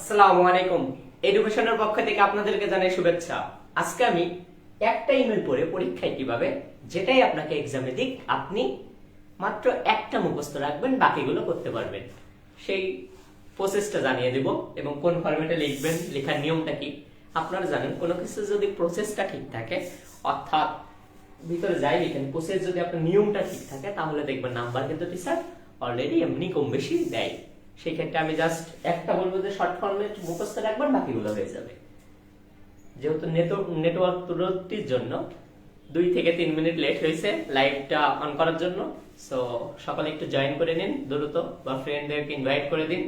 আসসালামু আলাইকুম। এডুকেশনের পক্ষ থেকে আপনাদেরকে জানাই শুভেচ্ছা। আজকে আমি একটা ইমেল পড়ে পরীক্ষায় কিভাবে যেটাই আপনাকে এক্সামে দিক আপনি মাত্র একটা মুখস্থ রাখবেন, বাকিগুলো করতে পারবেন, সেই প্রসেসটা জানিয়ে দেব এবং কোন ফরম্যাটে লিখবেন, লেখার নিয়মটা কি। আপনারা জানেন কোনো কিছু যদি প্রসেসটা ঠিক থাকে, অর্থাৎ ভিতরে যাই লিখেন প্রসেস যদি আপনার নিয়মটা ঠিক থাকে, তাহলে দেখবেন নাম্বার কিন্তু টিচার অলরেডি এমনি কম বেশি দেয়। সেই ক্ষেত্রে আমি জাস্ট একটা বলবো যে শর্ট ফর্মেট মুখস্থ রাখবেন, বাকিগুলো হয়ে যাবে। যেহেতু নেটওয়ার্ক ত্রুটির জন্য 2 থেকে 3 মিনিট লেট হয়েছে লাইভটা অন করার জন্য, সো সকালে একটু জয়েন করে নিন দ্রুত, বা ফ্রেন্ডদেরকে ইনভাইট করে দিন,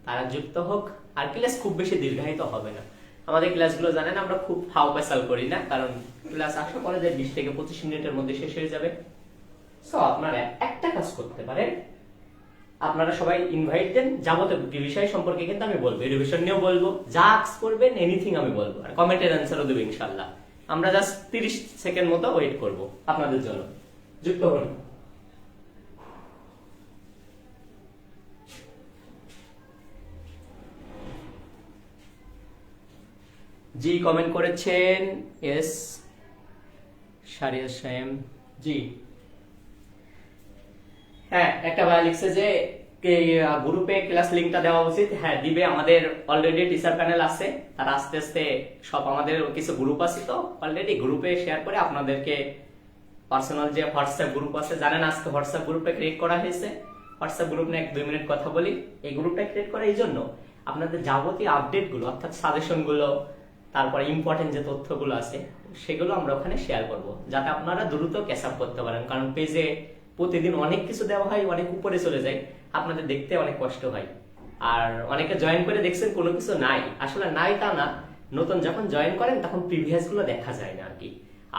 তারা যুক্ত হোক। আর ক্লাস খুব বেশি দীর্ঘায়িত হবে না। আমাদের ক্লাসগুলো জানেন আমরা খুব ফাও পেশাল করি না, কারণ ক্লাস আশা করে যে 20 থেকে 25 মিনিটের মধ্যে শেষ হয়ে যাবে। সো আপনারা একটা কাজ করতে পারেন, আপনারা সবাই ইনভাইট দেন, যাবতীয় বিষয় সম্পর্কে কিন্তু আমি বলবো, এডুকেশন নিয়েও বলবো, যা আস্ক করবেন এনিথিং আমি বলবো, আর কমেন্টের অ্যান্সারও দেবো ইনশাআল্লাহ। আমরা জাস্ট 30 সেকেন্ড মতো ওয়েট করব আপনাদের জন্য। যুক্ত হন। জি কমেন্ট করেছেন, এস শারিয়া সাহেব জি। হ্যাঁ, একটা ভাই লিখছে যে গ্রুপে ক্লাস লিংকটা দেওয়া উচিত। হ্যাঁ দিবে, আমাদের অলরেডি টিচার প্যানেল আছে, তারা আস্তে আস্তে সব, আমাদের কিছু গ্রুপ আছে তো অলরেডি গ্রুপে শেয়ার করে আপনাদেরকে পার্সোনাল যে হোয়াটসঅ্যাপ গ্রুপ আছে, জানেন আজকে হোয়াটসঅ্যাপ গ্রুপটা ক্রিয়েট করা হয়েছে। হোয়াটসঅ্যাপ গ্রুপ নিয়ে 1-2 মিনিট কথা বলি। এই গ্রুপটা ক্রিয়েট করা এই জন্য আপনাদের যাবতীয় আপডেট গুলো, অর্থাৎ সাজেশন গুলো, তারপরে ইম্পর্টেন্ট যে তথ্যগুলো আছে সেগুলো আমরা ওখানে শেয়ার করব, যাতে আপনারা দ্রুত ক্যাচ আপ করতে পারেন। কারণ পেজে প্রতিদিন অনেক কিছু দেওয়া হয়, অনেক উপরে চলে যায়, আপনাদের দেখতে অনেক কষ্ট হয়। আর অনেকে জয়েন করে দেখছেন কোনো কিছু নাই, আসলে নাই তা না, নতুন যখন জয়েন করেন তখন প্রিভিয়াস গুলো দেখা যায় না আর কি।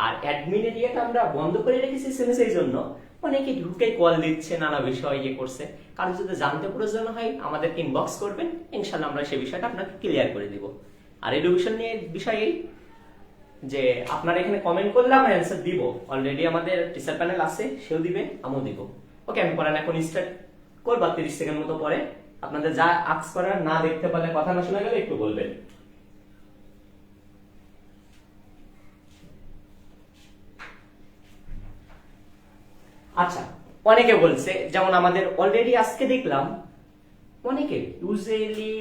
আর অ্যাডমিন এরিয়াটা আমরা বন্ধ করে রেখেছি সেই জন্য অনেকে ঢুকে কল দিচ্ছে, নানা বিষয় ইয়ে করছে। কারণ যদি জানতে প্রয়োজন হয় আমাদেরকে ইনবক্স করবেন, ইনশাল্লাহ আমরা সেই বিষয়টা আপনাকে ক্লিয়ার করে দিব। আর এডুকেশন নিয়ে বিষয় এই যে আপনারা এখানে কমেন্ট করলে আমরা অ্যান্সার দিব, অলরেডি আমাদের টিচার প্যানেল আছে, সেও দিবে, আমিও দিব। ওকে, আমি পড়ান এখন স্টার্ট করবা 30 সেকেন্ড মতো পরে। আপনাদের যা আস্ক করার, না দেখতে পারলে, কথা না শোনা গেলে একটু বলবেন। আচ্ছা, অনেকে বলছে, যেমন আমাদের অলরেডি আজকে দেখলাম অনেকে ইউজুয়ালি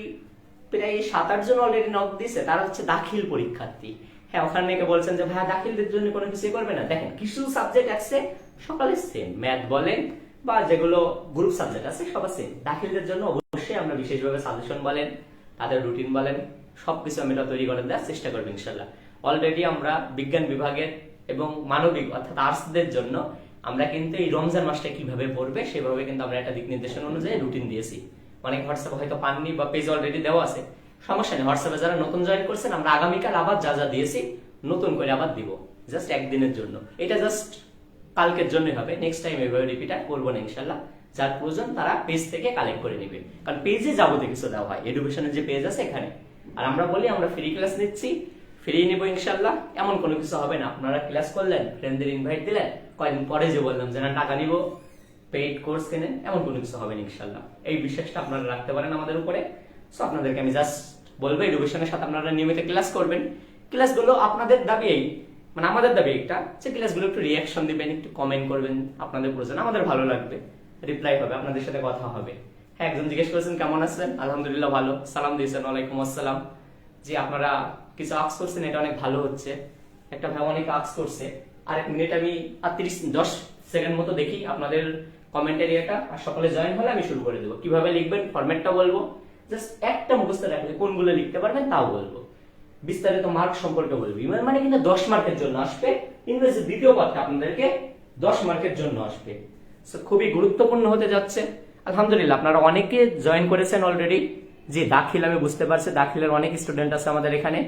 প্রায় 7-8 জন অলরেডি নক দিছে, তারা হচ্ছে দাখিল পরীক্ষার্থী। হ্যাঁ, ওখানে নাকি বলছেন যে ভাই দাখিলদের জন্য কোনো কিছু করবে না। দেখেন কিছু সাবজেক্ট আছে সকালে সেম, ম্যাথ বলেন বা যেগুলো গ্রুপ সাবজেক্ট আছে সব সেম। দাখিলদের জন্য অবশ্যই আমরা বিশেষভাবে সাজেশন বলেন, তাদের রুটিন বলেন, সবকিছু আমরা তৈরি করে দেওয়ার চেষ্টা করবো ইনশাল্লাহ। অলরেডি আমরা বিজ্ঞান বিভাগের এবং মানবিক অর্থাৎ আর্টসদের জন্য আমরা কিন্তু এই রমজান মাসটা কিভাবে পড়বে সেভাবে কিন্তু আমরা একটা দিক নির্দেশনা অনুযায়ী রুটিন দিয়েছি। অনেক হোয়াটসঅ্যাপ হয়তো পাননি বা পেজ অলরেডি দেওয়া আছে, সমস্যা নেই। হোয়াটসঅ্যাপে যারা নতুন জয়েন করছেন, আমরা আগামীকাল আবার যা যা দিয়েছি নতুন করে আবার দিব, জাস্ট একদিনের জন্য। এটা জাস্ট কালকের জন্যই হবে, নেক্সট টাইম এভাবে রিপিট আর করবো না ইনশাল্লাহ। যার প্রয়োজন তারা পেজ থেকে কালেক্ট করে নিবে, কারণ পেজে যাবতীয় কিছু দেওয়া হয়, এডুকেশনের যে পেজ আছে এখানে। আর আমরা বলি আমরা ফ্রি ক্লাস নিচ্ছি, ফ্রি নিব ইনশাল্লাহ, এমন কোনো কিছু হবে না। আপনারা ক্লাস করলেন, ফ্রেন্ডদের ইনভাইট দিলেন, কয়েকদিন পরে যে বললাম যে না টাকা নিব, পেইড কোর্স কেনেন, এমন কোনো কিছু হবে না ইনশাল্লাহ। এই বিশ্বাসটা আপনারা রাখতে পারেন আমাদের উপরে। সো আপনাদেরকে আমি জাস্ট বলবো এডুকেশনের সাথে আপনারা নিয়মিত ক্লাস করবেন। ক্লাসগুলো আপনাদের দাবি এই, মানে আমাদের দাবি একটা, যে ক্লাসগুলো একটু রিয়াকশন দিবেন, একটু কমেন্ট করবেন, আপনাদের প্রয়োজন, আমাদের ভালো লাগবে, রিপ্লাই হবে, আপনাদের সাথে কথা হবে। হ্যাঁ, একজন জিজ্ঞেস করেছেন কেমন আছেন, আলহামদুলিল্লাহ ভালো, সালাম দিয়েছেন, ওয়ালাইকুম আসসালাম। যে আপনারা কিছু আক্স করছেন, এটা অনেক ভালো হচ্ছে। একটা ভাই অনেক আক্স করছে, আর 1 মিনিট আমি আর 10 সেকেন্ড মতো দেখি আপনাদের কমেন্ট এরিয়াটা, আর সকালে জয়েন হলে আমি শুরু করে দেবো। কিভাবে লিখবেন ফরম্যাটটা বলবো, জাস্ট একটা মুখস্থ রাখলে কোনগুলো লিখতে পারবেন তাও বলবো, বিস্তারিত মার্ক সম্পর্কে বলবো। ইমেল মানে কিন্তু 10 মার্কের জন্য আসবে, ইংরেজি দ্বিতীয় পাঠটা আপনাদেরকে 10 মার্কের জন্য আসবে। খুবই গুরুত্বপূর্ণ হতে যাচ্ছে। আলহামদুলিল্লাহ আপনারা অনেকে জয়েন করেছেন অলরেডি। যে দাখিল আমি বুঝতে পারছি, দাখিলের অনেক স্টুডেন্ট আছে আমাদের এখানে।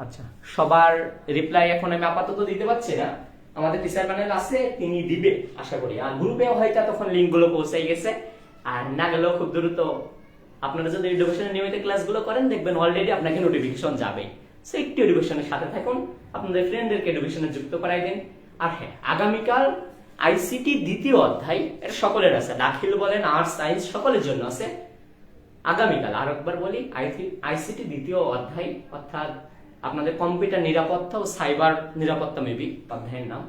আচ্ছা, সবার রিপ্লাই এখন আমি আপাতত দিতে পারছি না, আমাদের টিচার প্যানেল আছে, তিনি দিবে আশা করি। আর গ্রুপে হয়তো তখন লিংক গুলো পৌঁছে গেছে, আর না গেলেও খুব দ্রুত। আপনারা যদি এডুকেশনের নিয়মিত ক্লাসগুলো করেন, দেখবেন অলরেডি আপনাকে নোটিফিকেশন যাবে। সো একটু এডুকেশনের সাথে থাকুন, আপনাদের ফ্রেন্ডদেরকে এডুকেশনে যুক্ত করাই দিন। আর হ্যাঁ, আগামীকাল আইসিটি দ্বিতীয় অধ্যায়, এটা সকলের আছে, দাখিল বলেন আর্টস সায়েন্স সকলের জন্য আছে। আগামীকাল আর একবার বলি, আইসিটি দ্বিতীয় অধ্যায় অর্থাৎ আপনাদের কম্পিউটার নিরাপত্তা ও সাইবার নিরাপত্তা মেবি অধ্যায়ের নাম,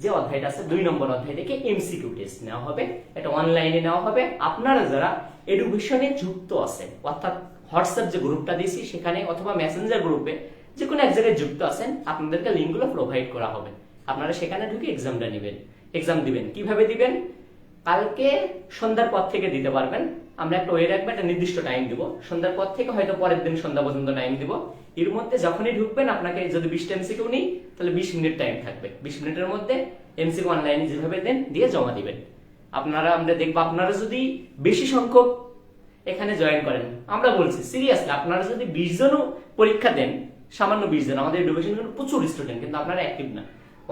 যে অধ্যায়টা আছে 2 নম্বর অধ্যায় থেকে এমসিকিউ টেস্ট নেওয়া হবে। এটা অনলাইনে নেওয়া হবে। আপনারা যারা এডুকেশনে যুক্ত আছেন, অর্থাৎ হোয়াটসঅ্যাপ যে গ্রুপটা দিয়েছি সেখানে অথবা মেসেঞ্জার গ্রুপে যে কোনো এক জায়গায় যুক্ত আছেন, আপনাদেরকে লিঙ্কগুলো প্রোভাইড করা হবে। আপনারা সেখানে ঢুকে এক্সামটা নেবেন, এক্সাম দিবেন। কিভাবে দিবেন? কালকে সন্ধ্যার পর থেকে দিতে পারবেন। আমরা একটা ওয়ে রাখবো, একটা নির্দিষ্ট টাইম দিব, সন্ধ্যার পর থেকে হয়তো পরের দিন সন্ধ্যা পর্যন্ত টাইম দিব। এর মধ্যে যখনই ঢুকবেন আপনাকে যদি 20টা এমসিকিউ নেই তাহলে 20 মিনিট টাইম থাকবে। 20 মিনিটের মধ্যে এমসিকিউ অনলাইনে যেভাবে দেন দিয়ে জমা দিবেন। আমরা দেখবো আপনারা যদি বেশি সংখ্যক এখানে জয়েন করেন, আমরা বলছি সিরিয়াসলি, আপনারা যদি 20 জনও পরীক্ষা দেন, সামান্য 20 জন, আমাদের এডুকেশন প্রচুর স্টুডেন্ট কিন্তু আপনারা অ্যাক্টিভ না,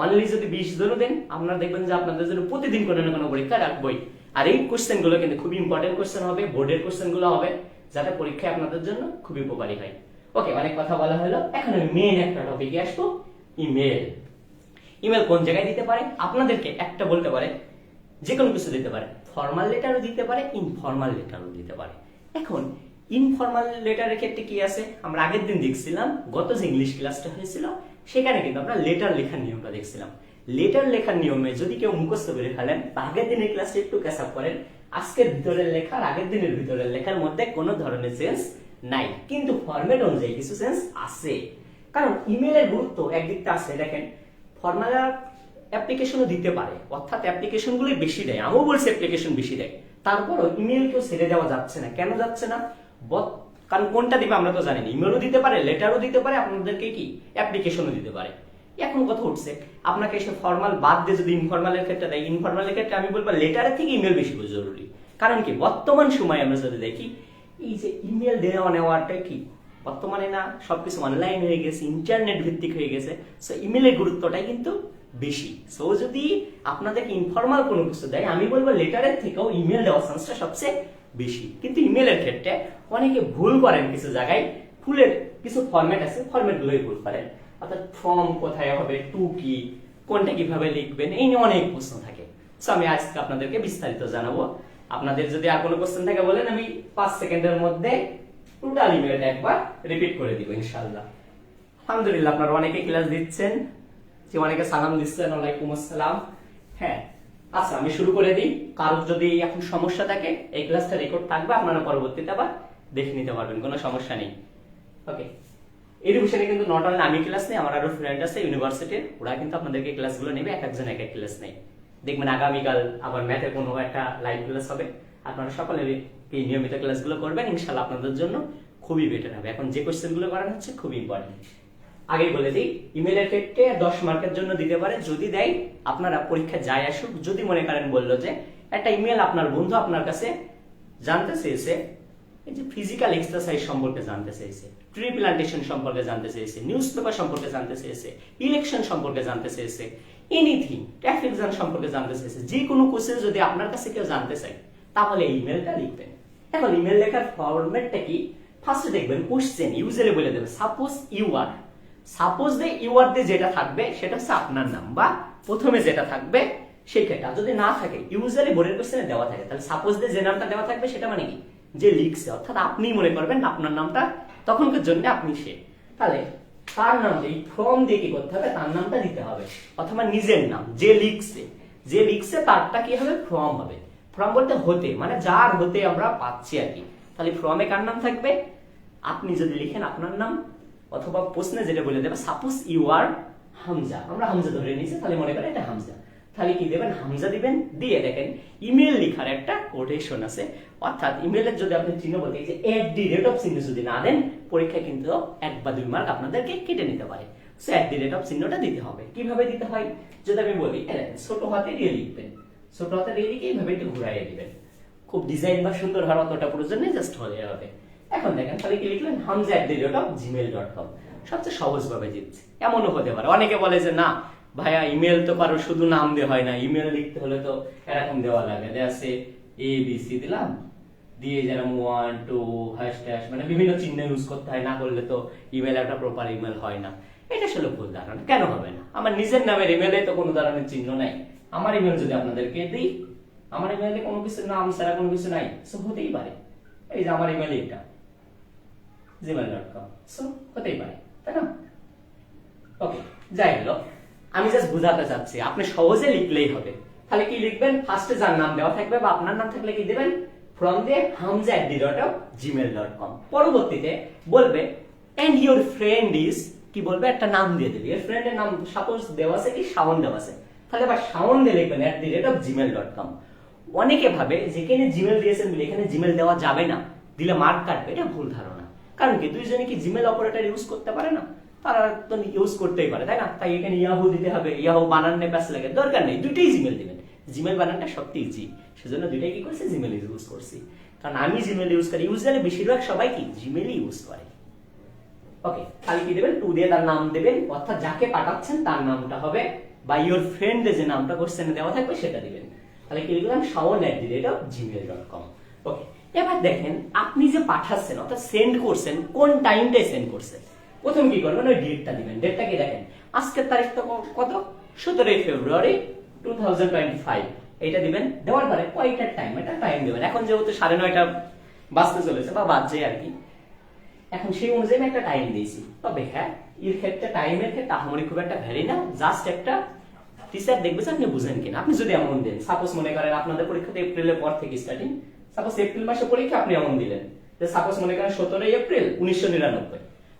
অনলি যদি 20 জনও দেন, আপনারা দেখবেন যে আপনাদের জন্য প্রতিদিন কোনো না কোনো পরীক্ষা রাখবই। আর এই কোশ্চেন গুলো কিন্তু খুবই ইম্পর্টেন্ট কোশ্চেন হবে, বোর্ডের কোশ্চেন গুলো হবে, যাতে পরীক্ষায় আপনাদের জন্য খুবই উপকারী হয়। ওকে, অনেক কথা বলা হলো, এখন আমি মেইন একটা টপিকে আসবো, ইমেল। ইমেল কোন জায়গায় দিতে পারে? আপনাদেরকে একটা বলতে পারে, যে কোনো কিছু দিতে পারে, ফর্মাল লেটারও দিতে পারে, ইনফর্মাল লেটারও দিতে পারে। এখন ইনফর্মাল লেটারের ক্ষেত্রে কি আছে? আমরা আগের দিন দেখছিলাম, গত যে ইংলিশ ক্লাসটা হয়েছিল সেখানে কিন্তু আমরা লেটার লেখার নিয়মটা দেখছিলাম। লেটার লেখার নিয়মে যদি কেউ মুখস্থ করে ফেলেন, আগের দিনের ক্লাসে একটু ক্যাচ আপ করেন, আজকের ভিতরের লেখা আর আগের দিনের ভিতরের লেখার মধ্যে কোনো ধরনের চেঞ্জ নাই, কিন্তু ফরম্যাট অনুযায়ী কিছু চেঞ্জ আছে। কারণ ইমেলের গুরুত্ব একদিকটা আছে, দেখেন ফর্মাল অ্যাপ্লিকেশনও দিতে পারে, অর্থাৎ অ্যাপ্লিকেশনগুলোই বেশি দেয়, আমিও বলছি অ্যাপ্লিকেশন বেশি দেয়, তারপরও ইমেল কেউ ছেড়ে দেওয়া যাচ্ছে না। কেন যাচ্ছে না? কারণ কোনটা দিবে আমরা তো জানি না। ইমেলও দিতে পারে, লেটারও দিতে পারে, আপনাদেরকে কি অ্যাপ্লিকেশনও দিতে পারে। এখন কথা উঠছে, আপনাকে এসে ফর্মাল বাদ দিয়ে যদি ইনফর্মালের ক্ষেত্রে দেয়, ইনফর্মালের ক্ষেত্রে আমি বলবো লেটারের থেকে ইমেল বেশি জরুরি। কারণ কি, বর্তমান সময়ে আমরা যদি দেখি, এই যে ইমেল দেওয়া নেওয়াটা কি বর্তমানে না সবকিছু অনলাইন হয়ে গেছে, ইন্টারনেট ভিত্তিক হয়ে গেছে, সো ইমেলের গুরুত্বটাই কিন্তু বেশি। সো যদি আপনাদেরকে ইনফর্মাল কোনো কিছু দেয়, আমি বলবো লেটারের থেকেও ইমেল দেওয়ার চান্সটা সবচেয়ে বেশি। কিন্তু ইমেলের ক্ষেত্রে অনেকে ভুল করেন, কিছু জায়গায় ফুলের কিছু ফরম্যাট আছে, ফরম্যাট গুলোই ভুল করেন। অর্থাৎ ফর্ম কোথায় হবে, টু কি, কোনটা কিভাবে লিখবেন, এই নিয়ে অনেক প্রশ্ন থাকে। সো আমি আজকে আপনাদেরকে বিস্তারিত জানাবো। আপনাদের যদি আর কোনো কোশ্চেন থাকে বলেন, আমি 5 সেকেন্ডের মধ্যে টোটাল ইমেলটা একবার রিপিট করে দিব ইনশাআল্লাহ। আলহামদুলিল্লাহ, আপনারা অনেকে ক্লাস দিচ্ছেন, যে অনেকে সালাম দিচ্ছেন, ওয়ালাইকুম আসসালাম। হ্যাঁ, আচ্ছা আমি শুরু করে দিই। কারোর যদি এখন সমস্যা থাকে, এই ক্লাসটা রেকর্ড থাকবে, আপনারা পরবর্তীতে আবার দেখে নিতে পারবেন, কোনো সমস্যা নেই। ওকে, এডুকেশনে কিন্তু নট অনলি আমি ক্লাস নেই, আমার আরো ফ্রেন্ড আছে ইউনিভার্সিটির, ওরা কিন্তু আপনাদেরকে ক্লাসগুলো নেবে, এক একজন এক এক ক্লাস নেই। দেখবেন আগামীকাল আবার ম্যাথের কোনো একটা লাইভ ক্লাস হবে, আপনারা সকলে এই নিয়মিত ক্লাসগুলো করবেন, ইনশাআল্লাহ আপনাদের জন্য খুবই বেটার হবে। এখন যে কোশ্চেনগুলো করানো হচ্ছে খুবই ইম্পর্টেন্ট। আগে বলে দিই, ইমেলের ক্ষেত্রে 10 মার্কের জন্য দিতে পারে, যদি দেয় আপনারা পরীক্ষা যায় আসুক। যদি মনে করেন বললো যে একটা ইমেল আপনার বন্ধু আপনার কাছে জানতে চেয়েছে, এই যে ফিজিক্যাল এক্সারসাইজ সম্পর্কে জানতে চেয়েছে, ট্রি প্লান্টেশন সম্পর্কে জানতে চেয়েছে, নিউজ পেপার সম্পর্কে জানতে চেয়েছে, ইলেকশন সম্পর্কে জানতে চেয়েছে, এনিথিং, ট্রাফিক জ্যাম সম্পর্কে জানতে চেয়েছে, যে কোনো কোশ্চেন যদি আপনার কাছে কেউ জানতে চায়, তাহলে ইমেলটা লিখবেন। এখন ইমেল লেখার ফরম্যাটটা কি? ফার্স্টে দেখবেন কোশ্চেন, ইউজুয়ালি বলে দেবে suppose you are, suppose they you are দিয়ে যেটা থাকবে সেটা হচ্ছে আপনার নাম, বা প্রথমে যেটা থাকবে সেই ক্ষেত্রে। যদি না থাকে, ইউজুয়ালি বোর্ডের কোশ্চেনে দেওয়া থাকে, তাহলে সাপোজ দে যে নামটা দেওয়া থাকবে সেটা মানে কি, যে লিখছে, অর্থাৎ আপনি মনে করবেন আপনার নামটা তখনকার জন্য আপনি সে। তাহলে তার নাম এই ফর্ম দিয়ে কি করতে হবে, তার নামটা দিতে হবে, অথবা নিজের নাম, যে লিখছে, যে লিখছে তারটা কি হবে, ফর্ম হবে। ফর্ম বলতে হতে, মানে যার হতে আমরা পাচ্ছি আর কি। তাহলে ফর্মে কার নাম থাকবে, আপনি যদি লিখেন আপনার নাম, অথবা প্রশ্নে যেটা বলে দেবে সাপোজ ইউ আর হামজা, আমরা হামজা ধরে নিয়েছি, তাহলে মনে করেন এটা হামজা, তাহলে কি দেবেন, হামজা দিবেন। দিয়ে দেখেন ইমেল লেখার একটা কোটেশন আছে, অর্থাৎ ইমেলের যদি আপনি চিহ্ন বলতে যে @ চিহ্ন যদি না দেন, পরীক্ষায় কিন্তু 1 বা 2 মার্ক আপনাদেরকে কেটে নিতে পারে। সো @ চিহ্নটা দিতে হবে। কিভাবে দিতে হয় যদি আমি বলি, ছোট হাতে দিয়ে লিখবেন, ছোট হাতে দিয়ে লিখে এইভাবে একটু ঘুরাইয়ে দিবেন, খুব ডিজাইন বা সুন্দর হওয়ার অতটা প্রয়োজন নেই, জাস্ট হয়ে যাবে। এখন দেখেন তাহলে কি লিখলেন, hamza@gmail.com, সবচেয়ে সহজ ভাবে জিতছে। এমনও হতে পারে অনেকে বলে যে না ভাইয়া ইমেল তো কারো শুধু নাম দিয়ে হয় না, ইমেল লিখতে হলে তো এরকম দেওয়া লাগে, আছে ABC দিলাম, দিয়ে যেরকম 1 2 হ্যাশট্যাগ, মানে বিভিন্ন চিহ্ন ইউজ করতে হয়, না করলে তো ইমেল একটা প্রপার ইমেল হয় না। এটা আসলে ভুল ধারণা। কেন হবে না? আমার নিজের নামের ইমেলে তো কোনো ধরনের চিহ্ন নাই, আমার ইমেল যদি আপনাদেরকে দিই, আমার ইমেলে কোনো কিছু নাম ছাড়া কোনো কিছু নাই, সো হতেই পারে এই যে আমার ইমেল এটা gmail.com, সো হতেই পারে, তাই না? ওকে, যাই হলো, আমি জাস্ট বুঝাতে চাচ্ছি আপনি সহজে লিখলেই হবে। তাহলে কি লিখবেন, ফার্স্টে যার নাম দেওয়া থাকবে বা আপনার নাম থাকলে কি দিবেন, ফ্রম দিয়ে hamza@gmail.com। পরবর্তীতে বলবে এন্ড ইওর ফ্রেন্ড ইজ, কি বলবে, একটা নাম দিয়ে দেবে। এর ফ্রেন্ডের নাম সাপোজ দেওয়া আছে কি, শাওন দেওয়া আছে, তাহলে আবার শাওন দিয়ে লিখবেন @gmail.com। অনেকে ভাবে যেখানে জিমেল দিয়েছেন বলে এখানে জিমেল দেওয়া যাবে না, দিলে মার্ক কাটবে, এটা ভুল ধারণা। কারণ কি দুইজনে কি জিমেল অপারেটর ইউজ করতে পারে না? তারা তো ইউজ করতেই পারে, তাই না? তাই এখানে ইয়াহু দিতে হবে, ইয়াহু বানানে প্যাস লাগে, দরকার নেই, দুইটাই জিমেল দিবেন। জিমেল বানানটা সবচেয়ে ইজি, সেজন্য দুইটাই কি করছে, জিমেল ইউজ করছি। কারণ আমি জিমেল ইউজ করি, ইউজারে বেশিরভাগ সবাই কি জিমেলই ইউজ করে। ওকে, তাহলে কি দেবেন, টু দিয়ে তার নাম দেবেন, অর্থাৎ যাকে পাঠাচ্ছেন তার নামটা হবে, বা ইওর ফ্রেন্ড যে নামটা কোশ্চেনে দেওয়া থাকবে সেটা দিবেন। তাহলে কি লিখলাম, shaon@gmail.com। ওকে, এবার দেখেন আপনি যে পাঠাচ্ছেন অর্থাৎ সেন্ড করছেন, কোন টাইমটায় সেন্ড করছেন। প্রথম কি করবেন, ওই ডেটটা দিবেন। ডেটটা কি দেখেন, আজকের তারিখটা কত, 17 ফেব্রুয়ারি 2025, এটা দিবেন। দেওয়ার পরে কয়টার টাইম, এটা টাইম দিবেন। এখন যেহেতু 9:30 বাজতে চলেছে বা বাজছে আর কি, এখন সেই অনুযায়ী আমি একটা টাইম দিয়েছি। তবে হ্যাঁ, এর ক্ষেত্রে টাইমের ক্ষেত্রে আহামরি খুব একটা ভ্যারি না, জাস্ট একটা টিচার দেখবে যে আপনি বুঝেন কিনা। আপনি যদি এমন দেন, সাপোজ মনে করেন আপনাদের পরীক্ষা তো এপ্রিলের পর থেকে স্টার্টিং, সাপোজ এপ্রিল মাসে পরীক্ষা, আপনি এমন দিলেন যে সাপোজ মনে করেন 17 এপ্রিল 1999,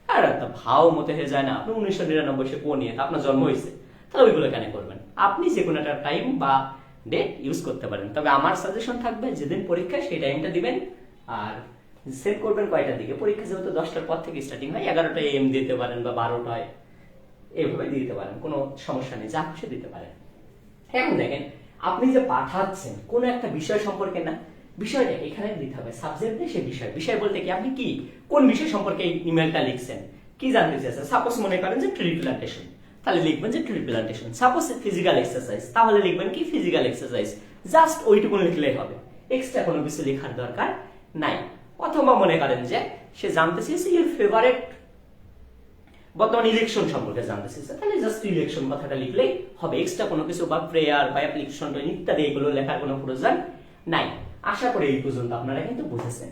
আর একটা ভাও মতে হয়ে যায় না, আপনি 1999 সে কোন নিয়ে আপনার জন্ম হয়েছে, তাহলে ওইগুলো কেন করবেন? আপনি যে কোনো একটা টাইম বা ডেট ইউজ করতে পারেন। তবে আমার সাজেশন থাকবে যেদিন পরীক্ষা সেই টাইমটা দিবেন, আর সেট করবেন কয়টার দিকে। পরীক্ষা যেহেতু 10টার পর থেকে স্টার্টিং হয়, 11টা AM দিতে পারেন বা 12টায়, এইভাবে দিতে পারেন, কোনো সমস্যা নেই, যা খুশি দিতে পারেন। এখন দেখেন আপনি যে পাঠাচ্ছেন কোন একটা বিষয় সম্পর্কে না, বিষয়টা এখানে দিতে হবে, সাবজেক্ট দিয়ে সে বিষয়। বিষয় বলতে কি, আপনি কি কোন বিষয় সম্পর্কে এই ইমেলটা লিখছেন, কি জানতে চাইছেন। সাপোজ মনে করেন যে ট্রি প্লান্টেশন, তাহলে লিখবেন যে tree plantation. Suppose physical exercise, তাহলে লিখবেন কি ফিজিক্যাল এক্সারসাইজ। জাস্ট ওইটুকু লিখলেই হবে, এক্সট্রা কোনো কিছু লেখার দরকার নাই। অথবা মনে করেন যে সে জানতে চেয়েছে এর ফেভারিট বর্তমান ইলেকশন সম্পর্কে জানতে চেয়েছে, তাহলে জাস্ট ইলেকশন কথাটা লিখলেই হবে। এক্সট্রা কোনো কিছু বা প্রেয়ার বা অ্যাপ্লিকেশন ইত্যাদি এগুলো লেখার কোনো প্রয়োজন নাই। আশা করি এই পর্যন্ত আপনারা কিন্তু বুঝেছেন।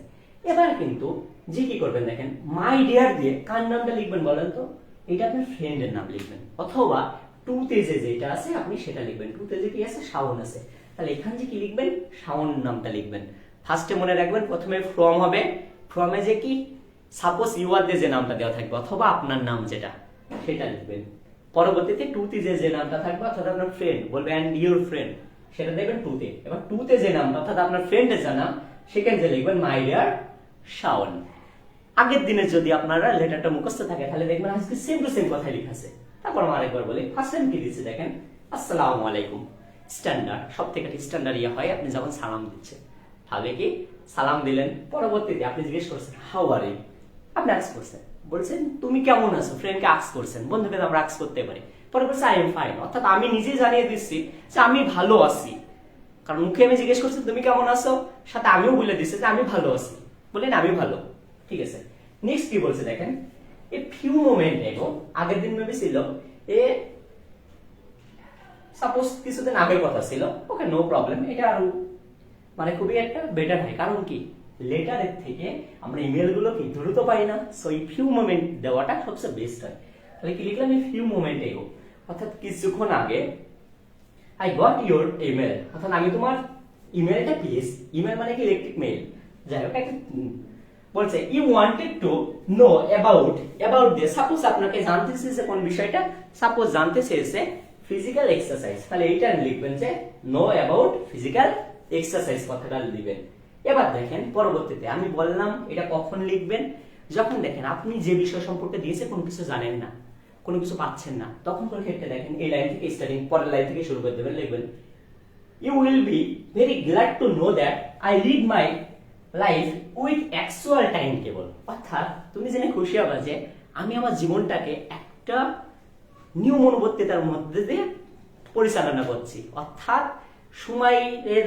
এবার কিন্তু যে কি করবেন দেখেন, মাই ডিয়ার দিয়ে কার নামটা লিখবেন বলেন তো, এটা আপনার ফ্রেন্ডের নাম লিখবেন, অথবা টুতে যেটা আছে আপনি সেটা লিখবেন। টুতে যে কি আছে, শাওন আছে, তাহলে এখানে যে কি লিখবেন, শাওন নামটা লিখবেন। ফার্স্টে মনে রাখবেন প্রথমে ফ্রম হবে, ফ্রমে যে কি সাপোজ ইউআর দিয়ে যে নামটা দেওয়া থাকবে অথবা আপনার নাম যেটা সেটা লিখবেন। পরবর্তীতে টুতে যে নামটা থাকবে অর্থাৎ আপনার ফ্রেন্ড বলবে এন্ড ইউর ফ্রেন্ড, সেটা দেবেন টুতে। এবার টুতে যে নামটা অর্থাৎ আপনার ফ্রেন্ডের যে নাম, সেখানে যে লিখবেন মাই ডিয়ার শাওন। আগের দিনে যদি আপনারা লেটারটা মুখস্থ থাকে তাহলে দেখবেন আজকে সেম টু সেম কথাই লেখা আছে। তারপর আমি আরেকবার বলি, ফার্স্ট টাইম কি দিচ্ছে দেখেন, আসসালামু আলাইকুম, স্ট্যান্ডার্ড, সব থেকে স্ট্যান্ডার্ড ইয়ে হয় আপনি যখন সালাম দিচ্ছেন। তাহলে কি সালাম দিলেন, পরবর্তীতে আপনি জিজ্ঞেস করছেন হাউ আর ইউ, আপনি আস্ক করছেন, বলছেন তুমি কেমন আছো, ফ্রেন্ডকে আস্ক করছেন, বন্ধুকে আমরা আস্ক করতে পারি। পরে বলছে আই এম ফাইন, অর্থাৎ আমি নিজেই জানিয়ে দিচ্ছি যে আমি ভালো আছি। কারণ মুখে আমি জিজ্ঞেস করছি তুমি কেমন আছো, সাথে আমিও বলে দিচ্ছি যে আমি ভালো আছি, বললেন আমি ভালো, ঠিক আছে। নেক্সট কি বলছে দেখেন, এ ফিউ মোমেন্ট এগো, আগের দিন মেবি ছিল এ সাপোজ কিছুদিন আগের কথা ছিল, ওকে নো প্রবলেম, এটা আরো মানে খুবই একটা বেটার হয়। কারণ কি লেটারের থেকে আমরা ইমেল গুলো কি দ্রুত পাই না, সো এই ফিউ মোমেন্ট দেওয়াটা সবচেয়ে বেস্ট হয়। তাহলে কি লিখলাম, এই ফিউ মোমেন্ট এগো, অর্থাৎ কিছুক্ষণ আগে আই গট ইউর ইমেল, অর্থাৎ আমি তোমার ইমেলটা পেয়েছি। ইমেল মানে কি ইলেকট্রিক মেইল, যাই হোক একটা বলছে you wanted to know about this, suppose আপনাকে জানতে চেয়েছে কোন বিষয়টা, সাপোজ জানতে চেয়েছে ফিজিক্যাল এক্সারসাইজ, তাহলে এইটা লিখবেন যে নো অ্যাবাউট ফিজিক্যাল এক্সারসাইজ কথাটা দিবেন। এবার দেখেন পরবর্তীতে আমি বললাম এটা কখন লিখবেন, যখন দেখেন আপনি যে বিষয় সম্পর্কে দিয়েছে কোনো কিছু জানেন না, কোনো কিছু পাচ্ছেন না, তখন কোন ক্ষেত্রে দেখেন এই লাইন থেকে স্টার্টিং পরের লাইন থেকে শুরু করে দেবেন, লিখবেন you will be very glad to know that I lead my life with actual time table, অর্থাৎ তুমি জেনে খুশি হবে যে আমি আমার জীবনটাকে একটা নিয়ম অনুবর্তিতার মধ্যে দিয়ে পরিচালনা করছি, অর্থাৎ সময়ের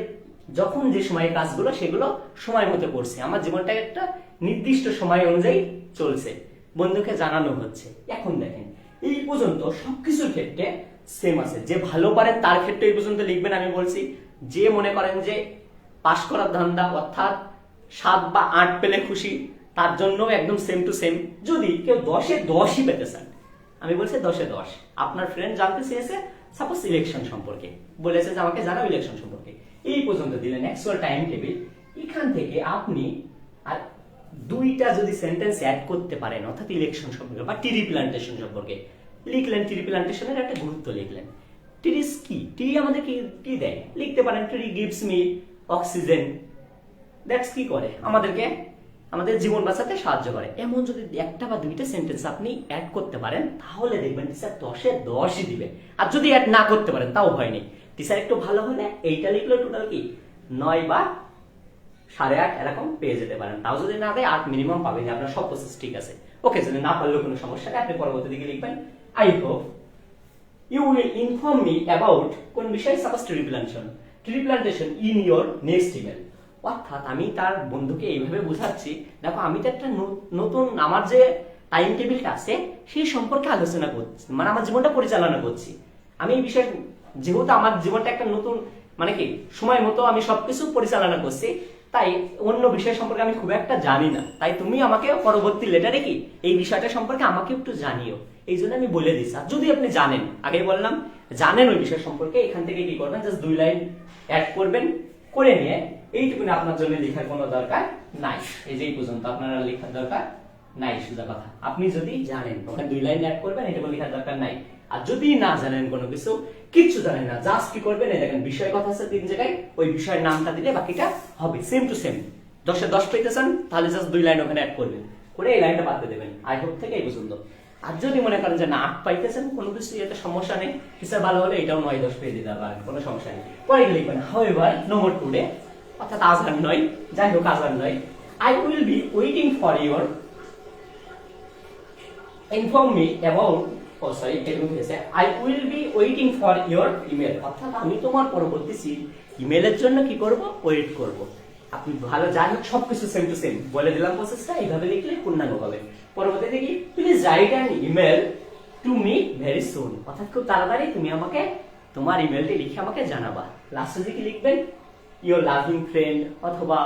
যখন যে সময়ের কাজগুলো সেগুলো সময় মতো করছে, আমার জীবনটা একটা নির্দিষ্ট সময় অনুযায়ী চলছে, বন্ধুকে জানানো হচ্ছে। এখন দেখেন এই পর্যন্ত সবকিছুর ক্ষেত্রে সেম আছে। যে ভালো পারেন তার ক্ষেত্রে এই পর্যন্ত লিখবেন আমি বলছি। যে মনে করেন যে পাশ করার ধান্দা, অর্থাৎ 7 বা 8 পেলে খুশি, তার জন্য একদম সেম টু সেম। যদি কেউ 10-এ 10ই পেতে চান, আমি বলছি 10-এ 10। আপনার ফ্রেন্ড জানতে চেয়েছে সাপোজ ইলেকশন সম্পর্কে, বলেছে যে আমাকে জানাও ইলেকশন সম্পর্কে, এই পর্যন্ত দিলেন অ্যাকচুয়াল টাইম টেবিল। এখান থেকে আপনি আর 2টা যদি সেন্টেন্স অ্যাড করতে পারেন, অর্থাৎ ইলেকশন সম্পর্কে বা ট্রি প্ল্যান্টেশন সম্পর্কে লিখলেন, ট্রি প্ল্যান্টেশনের একটা গুরুত্ব লিখলেন। ট্রিজ কি, ট্রি আমাদের কি কি দেয় লিখতে পারেন। Tree gives me oxygen, that's কি করে আমাদেরকে আমাদের জীবন বাঁচাতে সাহায্য করে। এমন যদি 1টা বা 2টা সেন্টেন্স আপনি অ্যাড করতে পারেন, তাহলে দেখবেন টিচার 10-এ 10ই দিবে। আর যদি অ্যাড না করতে পারেন তাও ভয় নেই, টিচার একটু ভালো হলে এইটা লিখলে টোটাল কি 9 বা 8.5 এরকম পেয়ে যেতে পারেন। তাও যদি না দেয় 8 মিনিমাম পাবেন, আপনার সব প্রসেস ঠিক আছে। ওকে, যদি না পারলেও কোনো সমস্যা নেই, আপনি পরবর্তী দিকে লিখবেন I hope you will inform me about কোন বিষয়, suppose tree plantation in your next email. অর্থাৎ আমি তার বন্ধুকে এইভাবে বোঝাচ্ছি, দেখো আমি তো একটা নতুন আমার যে টাইম টেবিলটা আছে সেই সম্পর্কে আলোচনা করছি, মানে আমার জীবনটা পরিচালনা করছি। আমি এই বিষয়ে, যেহেতু আমার জীবনটা একটা নতুন, মানে কি সময় মতো আমি সবকিছু পরিচালনা করছি, তাই অন্য বিষয় সম্পর্কে আমি খুব একটা জানি না। তাই তুমি আমাকে পরবর্তী লেটারে কি এই বিষয়টা সম্পর্কে আমাকে একটু জানিও, এই জন্য আমি বলে দিচ্ছি। আর যদি আপনি জানেন, আগে বললাম জানেন ওই বিষয় সম্পর্কে, এখান থেকে কি করবেন, জাস্ট 2 লাইন অ্যাড করবেন, করে নিয়ে এইটুকুনি আপনার জন্য লেখার কোনো দরকার নাই। এই যে এই পর্যন্ত আপনারা লেখার দরকার নাই, সোজা কথা। আপনি যদি জানেন ওখানে 2 লাইন অ্যাড করবেন, এটুকু লেখার দরকার নাই। আর যদি না জানেন কোনো কিছু, কিচ্ছু জানেন না, জাস্ট কি করবেন, এই দেখেন বিষয় কথা আছে 3 জায়গায়, ওই বিষয়ের নামটা দিলে বাকিটা হবে সেম টু সেম। 10-এ 10 পেতেছেন, তাহলে জাস্ট 2 লাইন ওখানে অ্যাড করবেন, করে এই লাইনটা বাদ দেবেন আই হোপ থেকে এই পর্যন্ত। আর যদি মনে করেন যে না 8 পাইতেছেন, কোনো কিছু এতে সমস্যা নেই, টিচার ভালো হলে এটাও 9-10 পেয়ে দিতে পারেন, কোনো সমস্যা নেই। পরে লিখবেন হাউএভার নো মোর টুডে, অর্থাৎ আজ আর নয়, যাই হোক আজ আর নয়। I will be waiting for your inform me about, oh sorry এটা হয়েছে, I will be waiting for your email, অর্থাৎ আমি তোমার পরবর্তী ইমেলের জন্য কি করব, ওয়েট করব। আপনি ভালো জানেন সবকিছু সেম টু সেম বলে দিলাম প্রসেসটা, এইভাবে লিখলে পূর্ণাঙ্গ হবে। পরবর্তীতে কি, please write an email to me very soon, অর্থাৎ খুব তাড়াতাড়ি তুমি আমাকে তোমার ইমেলটি লিখে আমাকে জানাবা। লাস্টে কি লিখবেন, ইওর লাভিং ফ্রেন্ড, অথবা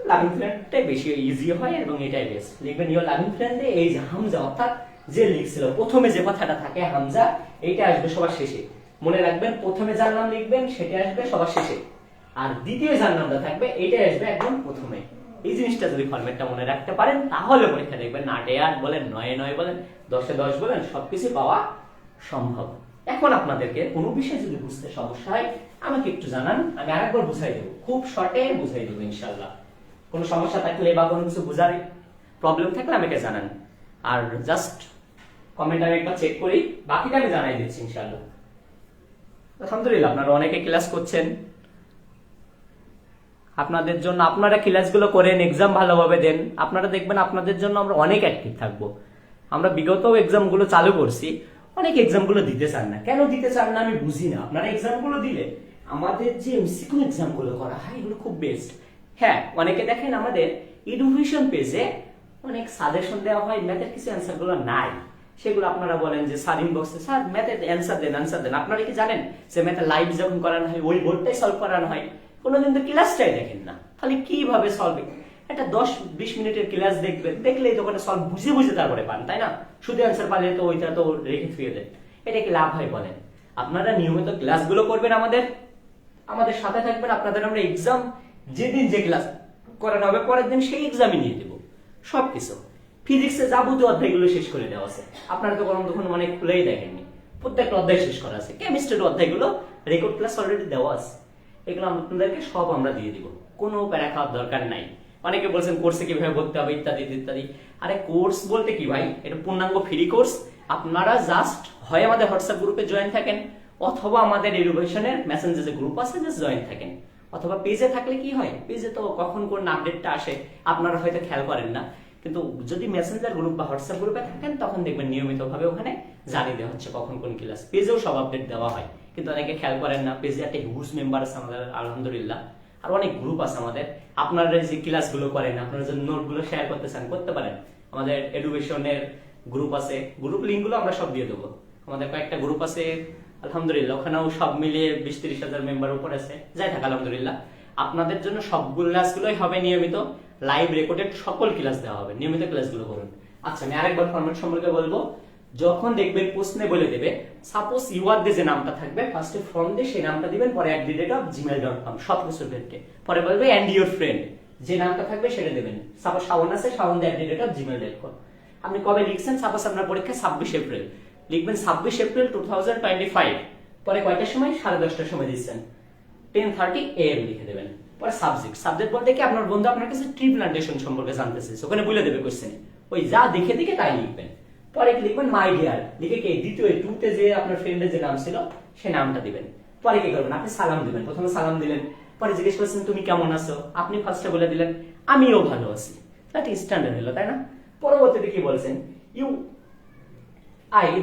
লাভিং ফ্রেন্ডটাই বেশি ইজি হয় এবং এটাই বেস্ট। লিখবেন ইওর লাভিং ফ্রেন্ড, এই যে হামজা, অর্থাৎ যে লিখছিল প্রথমে যে কথাটা থাকে হামজা, এইটা আসবে সবার শেষে। মনে রাখবেন প্রথমে যার নাম লিখবেন সেটা আসবে সবার শেষে, আর দ্বিতীয় যার নামটা থাকবে এইটাই আসবে একদম প্রথমে। এই জিনিসটা যদি ফরম্যাটটা মনে রাখতে পারেন, তাহলে পরীক্ষা দেখবেন 8-এ 8 বলেন, 9-এ 9 বলেন, 10-এ 10 বলেন, সবকিছু পাওয়া সম্ভব। এখন আপনাদেরকে কোনো বিষয় যদি বুঝতে সমস্যা হয় আমাকে একটু জানান, আমি আরেকবার বুঝাই দেবো, খুব শর্টে বুঝাই দেবো ইনশাআল্লাহ। কোনো সমস্যা থাকলে বা কোনো কিছু বোঝার প্রবলেম থাকলে আমাকে জানান, আর জাস্ট কমেন্ট আমি একবার চেক করি, বাকিটা আমি জানাই দিচ্ছি ইনশাআল্লাহ। আলহামদুলিল্লাহ আপনারা অনেকে ক্লাস করছেন, আপনাদের জন্য আপনারা ক্লাসগুলো করেন, এক্সাম ভালোভাবে দেন, আপনারা দেখবেন আপনাদের জন্য আমরা অনেক অ্যাক্টিভ থাকবো। আমরা বিগত এক্সামগুলো চালু করছি, অনেক এক্সামগুলো দিতে চান না, কেন দিতে চান না আমি বুঝি না। আপনারা এক্সামগুলো দিলে আমাদের যে এমসিকিউ এক্সামগুলো করা হয় এগুলো খুব বেস্ট। হ্যাঁ, অনেকে দেখেন আমাদের এডুকেশন পেজে অনেক সাজেশন দেওয়া হয়, ম্যাথের কিছু অ্যান্সারগুলো নাই, সেগুলো আপনারা বলেন যে স্যার ইনবক্সে স্যার ম্যাথের অ্যান্সার দেন। আপনারা কি জানেন যে ম্যাথের লাইভ যখন করানো হয় ওই বোর্ডটাই সলভ করানো হয়, কোনোদিন তো ক্লাসটাই দেখেন না, তাহলে কিভাবে সলভ? একটা 10-20 মিনিটের ক্লাস দেখবেন, দেখলেই তো ওখানে সলভ বুঝে বুঝে তারপরে পান, তাই না? শুধু অ্যান্সার পারলে তো ওইটা তো রেখে থুয়ে দেন, এটা কি লাভ হয় বলেন? আপনারা নিয়মিত ক্লাসগুলো করবেন, আমাদের সাথে থাকবেন, আপনাদের আমরা এক্সাম যেদিন যে ক্লাস করানো হবে পরের দিন সেই এক্সামই নিয়ে দেবো সবকিছু। ফিজিক্সে যাবতীয় অধ্যায়গুলো শেষ করে দেওয়া আছে, আপনারা তো বরং তখন অনেক খুলেই দেখেননি, প্রত্যেকটা অধ্যায় শেষ করা আছে। কেমিস্ট্রির অধ্যায়গুলো রেকর্ড ক্লাস অলরেডি দেওয়া আছে, এগুলো আপনাদেরকে সব আমরা দিয়ে দিব, কোনো প্যারা খাওয়ার দরকার নাই। অনেকে বলছেন কোর্সে কিভাবে ভর্তি হবে ইত্যাদি ইত্যাদি। আরে কোর্স বলতে কি ভাই, এটা পূর্ণাঙ্গ ফ্রি কোর্স। আপনারা জাস্ট হয় আমাদের হোয়াটসঅ্যাপ গ্রুপে জয়েন থাকেন, অথবা আমাদের এডুকেশনের মেসেঞ্জারে গ্রুপ আছে জাস্ট জয়েন থাকেন, অথবা পেজে থাকলে কি হয়, পেজে তো কখন কোন আপডেটটা আসে আপনারা হয়তো খেয়াল করেন না, কিন্তু যদি মেসেঞ্জার গ্রুপ বা হোয়াটসঅ্যাপ গ্রুপে থাকেন তখন দেখবেন নিয়মিতভাবে ওখানে জানিয়ে দেওয়া হচ্ছে কখন কোন ক্লাস। পেজেও সব আপডেট দেওয়া হয়, কিন্তু অনেকে খেয়াল করেন না। পেজে একটা হিউজ মেম্বার আছে আমাদের আলহামদুলিল্লাহ, আর অনেক গ্রুপ আছে আমাদের। আপনারা যে ক্লাসগুলো করেন, আপনারা যে নোটগুলো শেয়ার করতে চান করতে পারেন, আমাদের এডুকেশনের গ্রুপ আছে, গ্রুপ লিঙ্কগুলো আমরা সব দিয়ে দেবো। আমাদের কয়েকটা গ্রুপ আছে আলহামদুলিল্লাহ, ওখানেও সব মিলিয়ে 20-30 হাজার মেম্বার উপর আছে, যাই থাক আলহামদুলিল্লাহ। আপনাদের জন্য সবগুলো ক্লাসগুলোই হবে নিয়মিত, লাইভ রেকর্ডেড সকল ক্লাস দেওয়া হবে, নিয়মিত ক্লাসগুলো করুন। আচ্ছা, আমি আরেকবার ফরম্যাট সম্পর্কে বলবো। যখন দেখবেন প্রশ্নে বলে দেবে সাপোজ ইউআর দিয়ে যে নামটা থাকবে, ফার্স্টে ফ্রম দিয়ে সেই নামটা দিবেন, পরে @gmail.com সব কিছুর ক্ষেত্রে, পরে বলবে এন্ড ইউর ফ্রেন্ড, যে নামটা থাকবে সেটা দেবেন। সাপোজ শাওন আছে, শাওন দিয়ে @gmail.com। আপনি কবে লিখছেন, সাপোজ আপনার পরীক্ষা 26 এপ্রিল, লিখবেন 26 এপ্রিল 2025, পরে কয়টার সময়, 10:30টার সময় দিচ্ছেন, 10:30 AM লিখে দেবেন। পরে সাবজেক্ট বলতে কি আপনার বন্ধু আপনার কাছে ট্রি প্লান্টেশন সম্পর্কে জানতে চাইছে, ওখানে বলে দেবে কোশ্চেনে, ওই যা দেখে দেখে তাই লিখবেন। পরে কি লিখবেন, মাই ডিয়ার লিখে কি দ্বিতীয় টুতে যে আপনার ফ্রেন্ডের যে নাম ছিল সেই নামটা দিবেন। পরে কি করবেন, আপনি সালাম দিবেন, প্রথমে সালাম দিলেন, পরে জিজ্ঞেস করছেন তুমি কেমন আছো, আপনি ফার্স্টে বলে দিলেন আমিও ভালো আছি, দ্যাট স্ট্যান্ডার্ড হলো, তাই না? পরবর্তীতে কি বলছেন,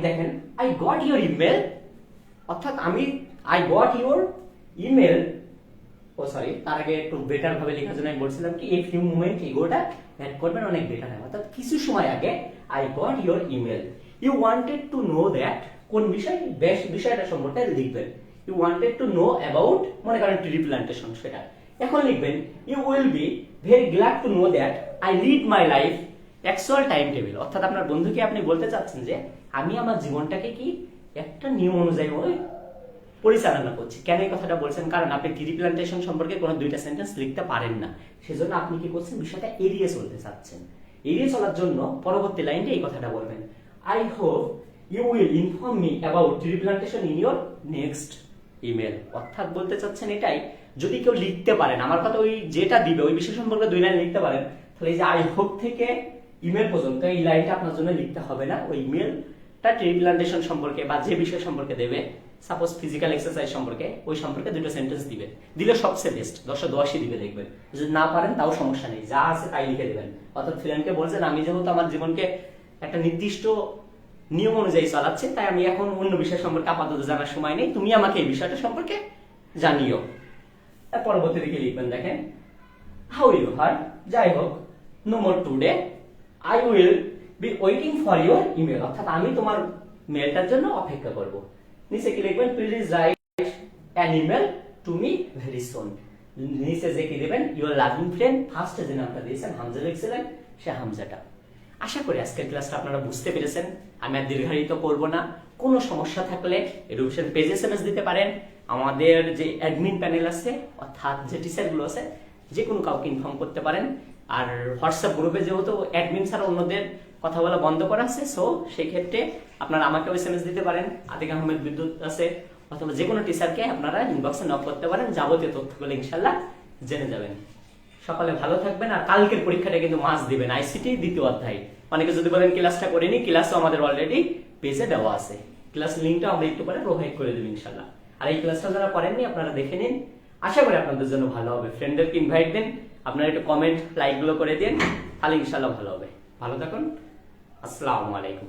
দেখেন আই গট ইউর ইমেল, অর্থাৎ I got your email, sorry তার আগে একটু বেটার ভাবে লেখার জন্য আমি বলছিলাম কি এই ফিউ মোমেন্ট ইগোটা অ্যাড করবেন, অনেক বেটার হয়। অর্থাৎ কিছু সময় আগে I got your email, you wanted to know that, কোন বিষয়, বিষয়টা সম্পর্কে লিখবেন। You wanted to know about, মনে করেন ট্রি প্লান্টেশন, সেটা এখন লিখবেন। You will be very glad to know that I lead my life actual time table, অর্থাৎ আপনার বন্ধুকে আপনি বলতে চাচ্ছেন যে আমি আমার জীবনটাকে কি একটা নিয়ম অনুযায়ী পরিচালনা করছি। কেন এই কথাটা বলছেন, কারণ আপনি ট্রি প্লান্টেশন সম্পর্কে কোনো দুইটা সেন্টেন্স লিখতে পারেন না, সেজন্য আপনি কি করছেন, বিষয়টা এড়িয়ে চলতে চাচ্ছেন। এড়িয়ে চলার জন্য পরবর্তী লাইনটা এই কথাটা বলবেন, I hope you will inform me about tree plantation in your next email. অর্থাৎ বলতে চাচ্ছেন এটাই, যদি কেউ লিখতে পারেন আমার কথা, ওই যেটা দিবে ওই বিষয় সম্পর্কে 2 লাইন লিখতে পারেন, তাহলে এই যে আই হোপ থেকে ইমেল পর্যন্ত এই লাইনটা আপনার জন্য লিখতে হবে না। ওই ইমেলটা ট্রি প্লান্টেশন সম্পর্কে বা যে বিষয় সম্পর্কে দেবে, সাপোজ ফিজিক্যাল এক্সারসাইজ সম্পর্কে, ওই সম্পর্কে 2টা সেন্টেন্স দিবে, দিলে সবচেয়ে বেস্ট, 10-10ই দিবে দেখবেন। যদি না পারেন তাও সমস্যা নেই, যা আছে তাই লিখে দেবেন। অর্থাৎ ফ্রেন্ডকে বলছেন আমি যেহেতু আমার জীবনকে একটা নির্দিষ্ট নিয়ম অনুযায়ী চালাচ্ছি, তাই আমি এখন অন্য বিষয় সম্পর্কে আপাতত জানার সময় নেই, তুমি আমাকে এই বিষয়টা সম্পর্কে জানিও। পরবর্তী দিকে লিখবেন, দেখেন হাউ ইউ আর, যাই হোক, no more today, I will be waiting for your email, অর্থাৎ আমি তোমার মেলটার জন্য অপেক্ষা করব। নিচে কি লিখবেন, please write an email to me very soon, নিচে যে কি দেবেন, ইউর লাভিং ফ্রেন্ড, ফার্স্টে যে নামটা দিয়েছেন হামজা লিখছিলেন, সে হামজাটা। আশা করি আজকের ক্লাসটা আপনারা বুঝতে পেরেছেন, আমি আর দীর্ঘায়িত করব না। কোনো সমস্যা থাকলে এডুকেশন পেজে এসএমএস দিতে পারেন, আমাদের যে অ্যাডমিন প্যানেল আছে অর্থাৎ যে টিচারগুলো আছে যে কোনো কাউকে ইনফর্ম করতে পারেন। আর হোয়াটসঅ্যাপ গ্রুপে যেহেতু অ্যাডমিন ছাড়া অন্যদের কথা বলা বন্ধ করা আছে, সো সেই ক্ষেত্রে আপনারা আমাকেও এসএমএস দিতে পারেন, আতিক আহমেদ বিদ্যুৎ আছে, অথবা যে কোনো টিচারকে আপনারা ইনবক্সে নক করতে পারেন, যাবতীয় তথ্যগুলো ইনশাল্লাহ জেনে যাবেন। সকালে ভালো থাকবেন, আর কালকের পরীক্ষাটা কিন্তু মাস্ট দিবেন, আইসিটি 2য় অধ্যায়। অনেকে যদি বলেন ক্লাসটা করিনি, ক্লাসও আমাদের অলরেডি পেজে দেওয়া আছে, ক্লাস লিঙ্কটা আমরা একটু পরে প্রোভাইড করে দেব ইনশাল্লাহ। আর এই ক্লাসটা যারা করেননি আপনারা দেখে নিন, আশা করি আপনাদের জন্য ভালো হবে। ফ্রেন্ডদেরকে ইনভাইট দেন, আপনারা একটু কমেন্ট লাইক গুলো করে দিন, তাহলে ইনশাল্লাহ ভালো হবে। ভালো থাকুন, আসসালামু আলাইকুম।